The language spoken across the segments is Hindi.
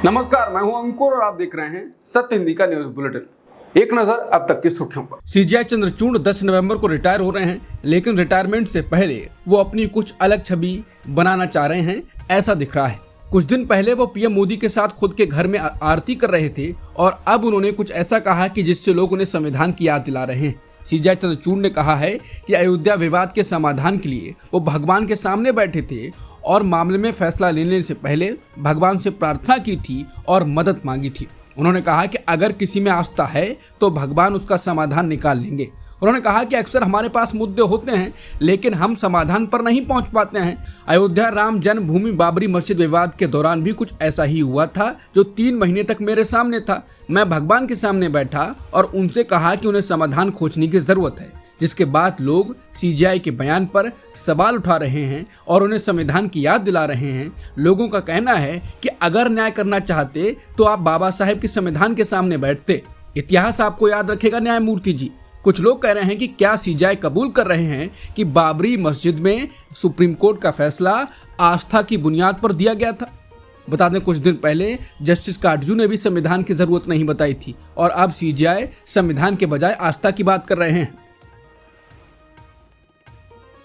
नमस्कार, मैं हूं अंकुर और आप देख रहे हैं सत्य हिंदी का न्यूज बुलेटिन। एक नजर अब तक की सुर्खियों पर। सीजीआई चंद्रचूड़ 10 नवंबर को रिटायर हो रहे हैं, लेकिन रिटायरमेंट से पहले वो अपनी कुछ अलग छवि बनाना चाह रहे हैं, ऐसा दिख रहा है। कुछ दिन पहले वो पीएम मोदी के साथ खुद के घर में आरती कर रहे थे और अब उन्होंने कुछ ऐसा कहा कि जिससे लोग उन्हें संविधान की याद दिला रहे हैं। सीजीआई चंद्रचूड़ ने कहा है कि अयोध्या विवाद के समाधान के लिए वो भगवान के सामने बैठे थे और मामले में फैसला लेने से पहले भगवान से प्रार्थना की थी और मदद मांगी थी। उन्होंने कहा कि अगर किसी में आस्था है तो भगवान उसका समाधान निकाल लेंगे। उन्होंने कहा कि अक्सर हमारे पास मुद्दे होते हैं लेकिन हम समाधान पर नहीं पहुंच पाते हैं। अयोध्या राम जन्मभूमि बाबरी मस्जिद विवाद के दौरान भी कुछ ऐसा ही हुआ था जो 3 महीने तक मेरे सामने था। मैं भगवान के सामने बैठा और उनसे कहा कि उन्हें समाधान खोजने की जरूरत है, जिसके बाद लोग सीजीआई के बयान पर सवाल उठा रहे हैं और उन्हें संविधान की याद दिला रहे हैं। लोगों का कहना है कि अगर न्याय करना चाहते तो आप बाबा साहेब के संविधान के सामने बैठते। इतिहास आपको याद रखेगा न्यायमूर्ति जी। कुछ लोग कह रहे हैं कि क्या सीजीआई कबूल कर रहे हैं कि बाबरी मस्जिद में सुप्रीम कोर्ट का फैसला आस्था की बुनियाद पर दिया गया था। बता दें, कुछ दिन पहले जस्टिस काटजू ने भी संविधान की जरूरत नहीं बताई थी और अब सीजीआई संविधान के बजाय आस्था की बात कर रहे हैं।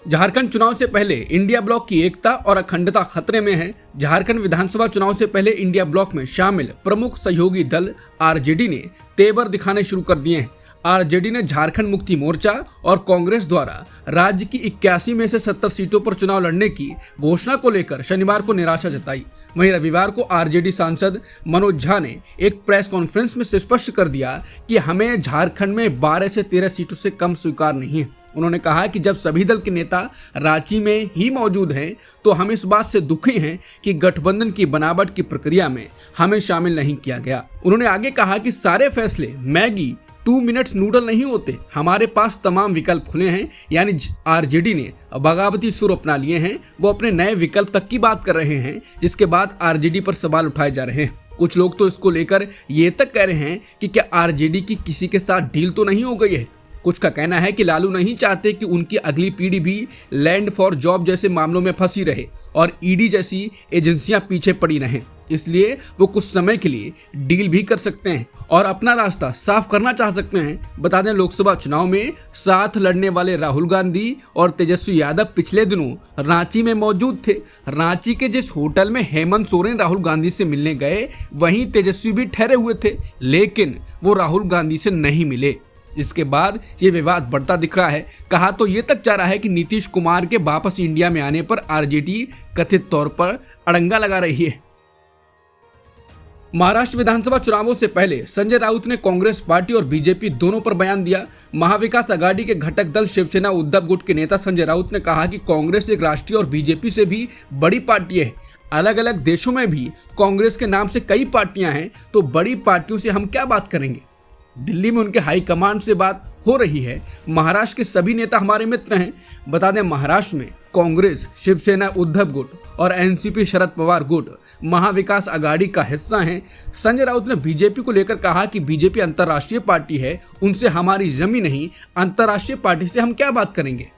झारखंड चुनाव से पहले इंडिया ब्लॉक की एकता और अखंडता खतरे में है। झारखंड विधानसभा चुनाव से पहले इंडिया ब्लॉक में शामिल प्रमुख सहयोगी दल आरजेडी ने तेवर दिखाने शुरू कर दिए हैं। आरजेडी ने झारखंड मुक्ति मोर्चा और कांग्रेस द्वारा राज्य की 81 में से 70 सीटों पर चुनाव लड़ने की घोषणा को लेकर शनिवार को निराशा जताई। वहीं रविवार को आरजेडी सांसद मनोज झा ने एक प्रेस कॉन्फ्रेंस में स्पष्ट कर दिया कि हमें झारखंड में 12 से 13 सीटों से कम स्वीकार नहीं है। उन्होंने कहा कि जब सभी दल के नेता रांची में ही मौजूद हैं तो हम इस बात से दुखी हैं कि गठबंधन की बनावट की प्रक्रिया में हमें शामिल नहीं किया गया। उन्होंने आगे कहा कि सारे फैसले मैगी 2 मिनट नूडल नहीं होते, हमारे पास तमाम विकल्प खुले हैं। यानी आरजेडी ने बगावती सुर अपना लिए हैं, वो अपने नए विकल्प तक की बात कर रहे हैं, जिसके बाद आरजेडी पर सवाल उठाए जा रहे हैं। कुछ लोग तो इसको लेकर ये तक कह रहे हैं कि क्या आरजेडी की किसी के साथ डील तो नहीं हो गई है। कुछ का कहना है कि लालू नहीं चाहते कि उनकी अगली पीढ़ी भी लैंड फॉर जॉब जैसे मामलों में फंसी रहे और ईडी जैसी एजेंसियां पीछे पड़ी रहें, इसलिए वो कुछ समय के लिए डील भी कर सकते हैं और अपना रास्ता साफ करना चाह सकते हैं। बता दें, लोकसभा चुनाव में साथ लड़ने वाले राहुल गांधी और तेजस्वी यादव पिछले दिनों रांची में मौजूद थे। रांची के जिस होटल में हेमंत सोरेन राहुल गांधी से मिलने गए, वहीं तेजस्वी भी ठहरे हुए थे, लेकिन वो राहुल गांधी से नहीं मिले। इसके बाद ये विवाद बढ़ता दिख रहा है। कहा तो ये तक जा रहा है कि नीतीश कुमार के वापस इंडिया में आने पर आरजेडी कथित तौर पर अड़ंगा लगा रही है। महाराष्ट्र विधानसभा चुनावों से पहले संजय राउत ने कांग्रेस पार्टी और बीजेपी दोनों पर बयान दिया। महाविकास आघाड़ी के घटक दल शिवसेना उद्धव गुट के नेता संजय राउत ने कहा कि कांग्रेस एक राष्ट्रीय और बीजेपी से भी बड़ी पार्टी है। अलग अलग देशों में भी कांग्रेस के नाम से कई पार्टियां हैं, तो बड़ी पार्टियों से हम क्या बात करेंगे। दिल्ली में उनके हाईकमांड से बात हो रही है। महाराष्ट्र के सभी नेता हमारे मित्र हैं। बता दें, महाराष्ट्र में कांग्रेस, शिवसेना उद्धव गुट और एनसीपी शरद पवार गुट महाविकास आघाड़ी का हिस्सा हैं। संजय राउत ने बीजेपी को लेकर कहा कि बीजेपी अंतर्राष्ट्रीय पार्टी है, उनसे हमारी जमी नहीं, अंतर्राष्ट्रीय पार्टी से हम क्या बात करेंगे।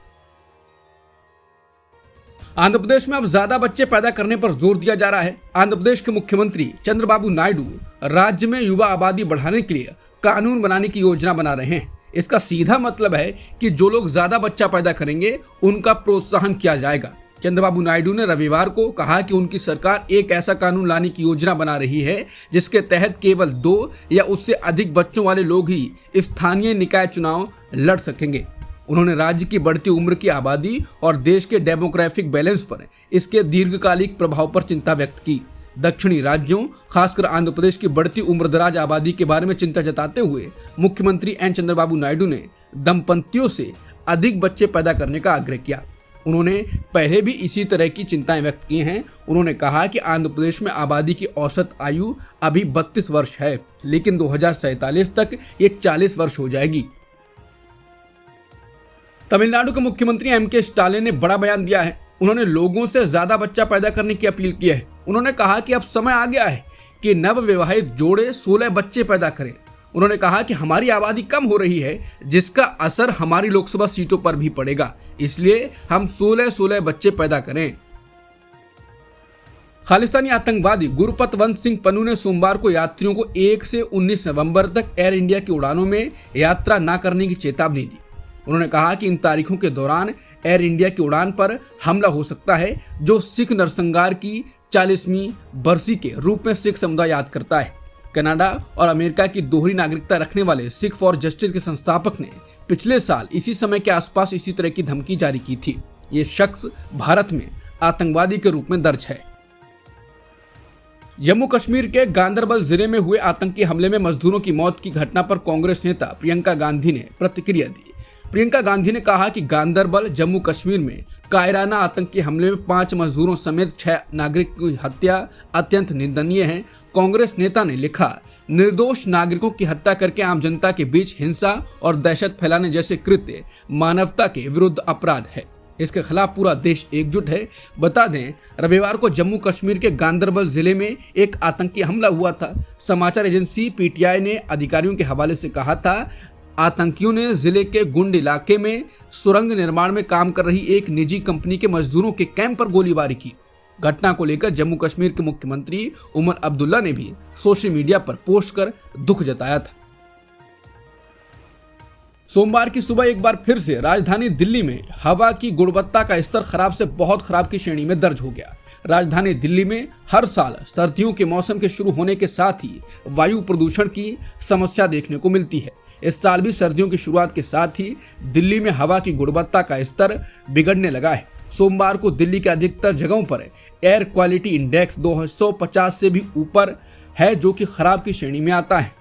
आंध्र प्रदेश में अब ज्यादा बच्चे पैदा करने पर जोर दिया जा रहा है। आंध्र प्रदेश के मुख्यमंत्री चंद्रबाबू नायडू राज्य में युवा आबादी बढ़ाने के लिए कानून बनाने की योजना बना रहे हैं। इसका सीधा मतलब है कि जो लोग ज्यादा बच्चा पैदा करेंगे उनका प्रोत्साहन किया जाएगा। चंद्रबाबू नायडू ने रविवार को कहा कि उनकी सरकार एक ऐसा कानून लाने की योजना बना रही है जिसके तहत केवल 2 या उससे अधिक बच्चों वाले लोग ही स्थानीय निकाय चुनाव लड़ सकेंगे। उन्होंने राज्य की बढ़ती उम्र की आबादी और देश के डेमोग्राफिक बैलेंस पर इसके दीर्घकालिक प्रभाव पर चिंता व्यक्त की। दक्षिणी राज्यों, खासकर आंध्र प्रदेश की बढ़ती उम्रदराज आबादी के बारे में चिंता जताते हुए मुख्यमंत्री एन चंद्रबाबू नायडू ने दंपतियों से अधिक बच्चे पैदा करने का आग्रह किया। उन्होंने पहले भी इसी तरह की चिंताएं व्यक्त की हैं। उन्होंने कहा कि आंध्र प्रदेश में आबादी की औसत आयु अभी 32 वर्ष है, लेकिन 2047 तक ये 40 वर्ष हो जाएगी। तमिलनाडु के मुख्यमंत्री एम.के. स्टालिन ने बड़ा बयान दिया है। उन्होंने लोगों से ज्यादा बच्चा पैदा करने की अपील की है। उन्होंने कहा कि अब समय आ गया है कि नव विवाहित जोड़े 16 बच्चे पैदा करें। उन्होंने कहा कि हमारी आबादी कम हो रही है, जिसका असर हमारी लोकसभा सीटों पर भी पड़ेगा, इसलिए हम 16 बच्चे पैदा करें। खालिस्तानी आतंकवादी गुरपतवंत सिंह पन्नू ने सोमवार को यात्रियों को 1 से 19 नवंबर तक एयर इंडिया की उड़ानों में यात्रा न करने की चेतावनी दी। उन्होंने कहा कि इन तारीखों के दौरान एयर इंडिया की उड़ान पर हमला हो सकता है, जो सिख नरसंहार की 40वीं बरसी के रूप में सिख समुदाय याद करता है। कनाडा और अमेरिका की दोहरी नागरिकता रखने वाले सिख फॉर जस्टिस के संस्थापक ने पिछले साल इसी समय के आसपास इसी तरह की धमकी जारी की थी। ये शख्स भारत में आतंकवादी के रूप में दर्ज है। जम्मू कश्मीर के गांदरबल जिले में हुए आतंकी हमले में मजदूरों की मौत की घटना पर कांग्रेस नेता प्रियंका गांधी ने प्रतिक्रिया दी। प्रियंका गांधी ने कहा कि गांदरबल जम्मू कश्मीर में कायराना आतंकी हमले में 5 मजदूरों समेत 6 नागरिकों की हत्या अत्यंत निंदनीय है। कांग्रेस नेता ने लिखा, निर्दोष नागरिकों की हत्या करके आम जनता के बीच हिंसा और दहशत फैलाने जैसे कृत्य मानवता के विरुद्ध अपराध है। इसके खिलाफ पूरा देश एकजुट है। बता दें, रविवार को जम्मू कश्मीर के गांदरबल जिले में एक आतंकी हमला हुआ था। समाचार एजेंसी पीटीआई ने अधिकारियों के हवाले से कहा था, आतंकियों ने जिले के गुंड इलाके में सुरंग निर्माण में काम कर रही एक निजी कंपनी के मजदूरों के कैंप पर गोलीबारी की। घटना को लेकर जम्मू कश्मीर के मुख्यमंत्री उमर अब्दुल्ला ने भी सोशल मीडिया पर पोस्ट कर दुख जताया था। सोमवार की सुबह एक बार फिर से राजधानी दिल्ली में हवा की गुणवत्ता का स्तर खराब से बहुत खराब की श्रेणी में दर्ज हो गया। राजधानी दिल्ली में हर साल सर्दियों के मौसम के शुरू होने के साथ ही वायु प्रदूषण की समस्या देखने को मिलती है। इस साल भी सर्दियों की शुरुआत के साथ ही दिल्ली में हवा की गुणवत्ता का स्तर बिगड़ने लगा है। सोमवार को दिल्ली के अधिकतर जगहों पर एयर क्वालिटी इंडेक्स 250 से भी ऊपर है, जो कि खराब की श्रेणी में आता है।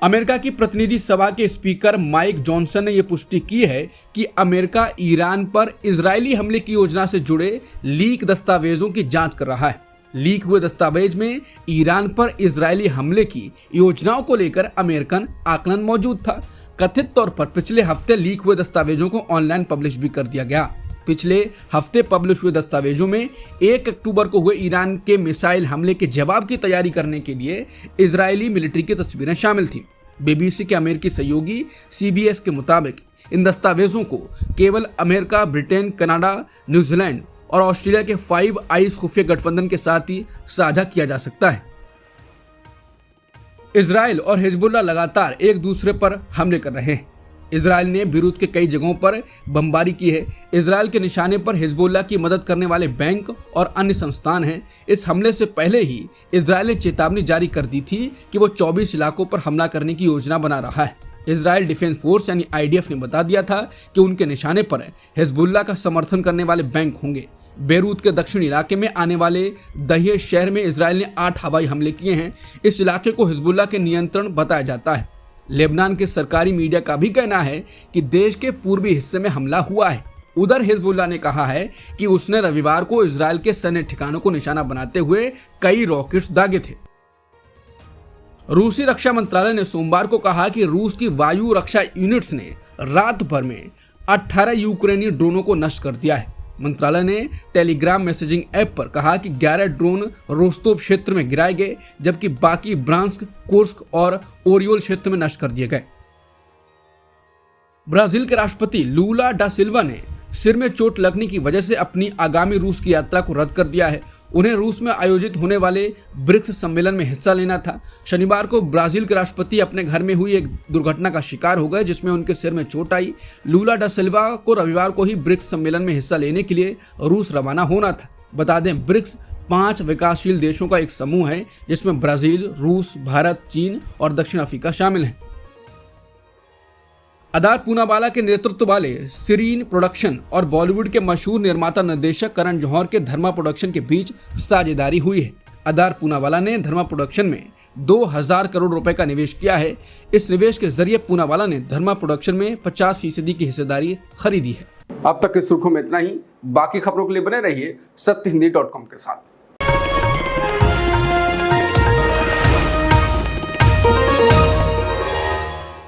अमेरिका की प्रतिनिधि सभा के स्पीकर माइक जॉनसन ने यह पुष्टि की है कि अमेरिका ईरान पर इजरायली हमले की योजना से जुड़े लीक दस्तावेजों की जांच कर रहा है। लीक हुए दस्तावेज में ईरान पर इजरायली हमले की योजनाओं को लेकर अमेरिकन आकलन मौजूद था। कथित तौर पर पिछले हफ्ते लीक हुए दस्तावेजों को ऑनलाइन पब्लिश भी कर दिया गया। पिछले हफ्ते पब्लिश हुए दस्तावेजों में 1 अक्टूबर को हुए ईरान के मिसाइल हमले के जवाब की तैयारी करने के लिए इजरायली मिलिट्री की तस्वीरें शामिल थीं। बीबीसी के अमेरिकी सहयोगी सीबीएस के मुताबिक इन दस्तावेजों को केवल अमेरिका, ब्रिटेन, कनाडा, न्यूजीलैंड और ऑस्ट्रेलिया के 5 आइस खुफिया गठबंधन के साथ ही साझा किया जा सकता है। इजराइल और हिजबुल्ला लगातार एक दूसरे पर हमले कर रहे हैं। इजराइल ने बीरूत के कई जगहों पर बमबारी की है। इजराइल के निशाने पर हिजबुल्ला की मदद करने वाले बैंक और अन्य संस्थान हैं। इस हमले से पहले ही इजराइल ने चेतावनी जारी कर दी थी कि वो 24 इलाकों पर हमला करने की योजना बना रहा है। इजराइल डिफेंस फोर्स यानी IDF ने बता दिया था कि उनके निशाने पर हिजबुल्ला का समर्थन करने वाले बैंक होंगे। बेरूत के दक्षिण इलाके में आने वाले दहिया शहर में इजराइल ने 8 हवाई हमले किए हैं। इस इलाके को हिजबुल्ला के नियंत्रण बताया जाता है। लेबनान के सरकारी मीडिया का भी कहना है कि देश के पूर्वी हिस्से में हमला हुआ है। उधर हिजबुल्ला ने कहा है कि उसने रविवार को इजराइल के सैन्य ठिकानों को निशाना बनाते हुए कई रॉकेट्स दागे थे। रूसी रक्षा मंत्रालय ने सोमवार को कहा कि रूस की वायु रक्षा यूनिट्स ने रात भर में 18 यूक्रेनी ड्रोनों को नष्ट कर दिया है। मंत्रालय ने टेलीग्राम मैसेजिंग ऐप पर कहा कि 11 ड्रोन रोस्तोव क्षेत्र में गिराए गए, जबकि बाकी ब्रांस्क, कुर्स्क और ओरियोल क्षेत्र में नष्ट कर दिए गए। ब्राजील के राष्ट्रपति लूला डा सिल्वा ने सिर में चोट लगने की वजह से अपनी आगामी रूस की यात्रा को रद्द कर दिया है। उन्हें रूस में आयोजित होने वाले ब्रिक्स सम्मेलन में हिस्सा लेना था। शनिवार को ब्राजील के राष्ट्रपति अपने घर में हुई एक दुर्घटना का शिकार हो गए, जिसमें उनके सिर में चोट आई। लूला डा सिल्वा को रविवार को ही ब्रिक्स सम्मेलन में हिस्सा लेने के लिए रूस रवाना होना था। बता दें, ब्रिक्स 5 विकासशील देशों का एक समूह है, जिसमें ब्राजील, रूस, भारत, चीन और दक्षिण अफ्रीका शामिल हैं। अदार पूनावाला के नेतृत्व वाले सिरीन प्रोडक्शन और बॉलीवुड के मशहूर निर्माता निर्देशक करण जौहर के धर्मा प्रोडक्शन के बीच साझेदारी हुई है। अदार पूनावाला ने धर्मा प्रोडक्शन में 2000 करोड़ रुपए का निवेश किया है। इस निवेश के जरिए पूनावाला ने धर्मा प्रोडक्शन में 50% की हिस्सेदारी खरीदी है। अब तक की सुर्खियों में इतना ही। बाकी खबरों के लिए बने रहिए सत्यहिंदी.com के साथ।